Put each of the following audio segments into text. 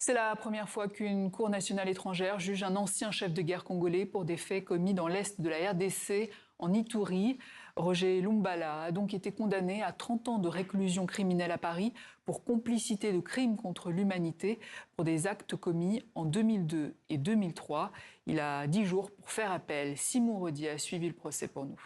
C'est la première fois qu'une cour nationale étrangère juge un ancien chef de guerre congolais pour des faits commis dans l'est de la RDC, en Ituri. Roger Lumbala a donc été condamné à 30 ans de réclusion criminelle à Paris pour complicité de crimes contre l'humanité pour des actes commis en 2002 et 2003. Il a 10 jours pour faire appel. Simon Rodier a suivi le procès pour nous.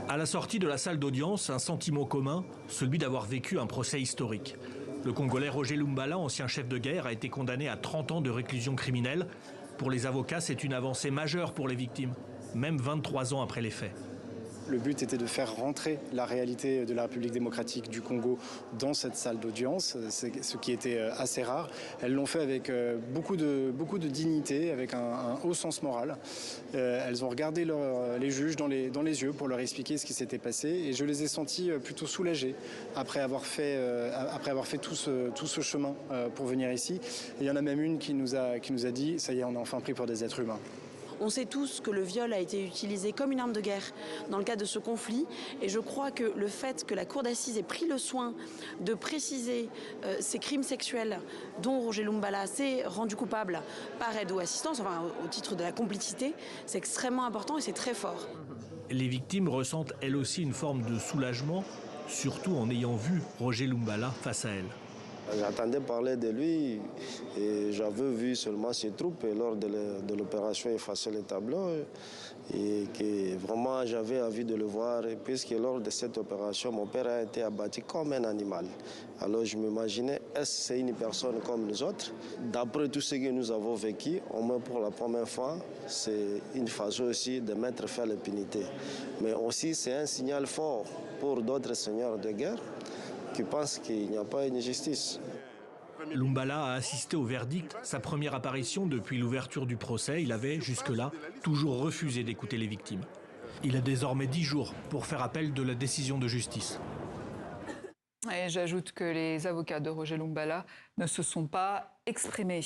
À la sortie de la salle d'audience, un sentiment commun, celui d'avoir vécu un procès historique. Le Congolais Roger Lumbala, ancien chef de guerre, a été condamné à 30 ans de réclusion criminelle. Pour les avocats, c'est une avancée majeure pour les victimes, même 23 ans après les faits. Le but était de faire rentrer la réalité de la République démocratique du Congo dans cette salle d'audience, ce qui était assez rare. Elles l'ont fait avec beaucoup de dignité, avec un haut sens moral. Elles ont regardé les juges dans les yeux pour leur expliquer ce qui s'était passé et je les ai sentis plutôt soulagés après avoir fait tout ce chemin pour venir ici. Et il y en a même une qui nous a dit « ça y est, on est enfin pris pour des êtres humains ». On sait tous que le viol a été utilisé comme une arme de guerre dans le cadre de ce conflit et je crois que le fait que la cour d'assises ait pris le soin de préciser ces crimes sexuels dont Roger Lumbala s'est rendu coupable par aide ou assistance, enfin au titre de la complicité, c'est extrêmement important et c'est très fort. Les victimes ressentent elles aussi une forme de soulagement, surtout en ayant vu Roger Lumbala face à elles. J'entendais parler de lui et j'avais vu seulement ses troupes lors de l'opération Effacer les tableaux et que vraiment j'avais envie de le voir puisque lors de cette opération mon père a été abattu comme un animal. Alors je m'imaginais, est-ce que c'est une personne comme nous autres? D'après tout ce que nous avons vécu, au moins pour la première fois, c'est une façon aussi de mettre fin à l'impunité. Mais aussi c'est un signal fort pour d'autres seigneurs de guerre qui pense qu'il n'y a pas une justice. Lumbala a assisté au verdict, sa première apparition depuis l'ouverture du procès. Il avait, jusque-là, toujours refusé d'écouter les victimes. Il a désormais 10 jours pour faire appel de la décision de justice. Et j'ajoute que les avocats de Roger Lumbala ne se sont pas exprimés.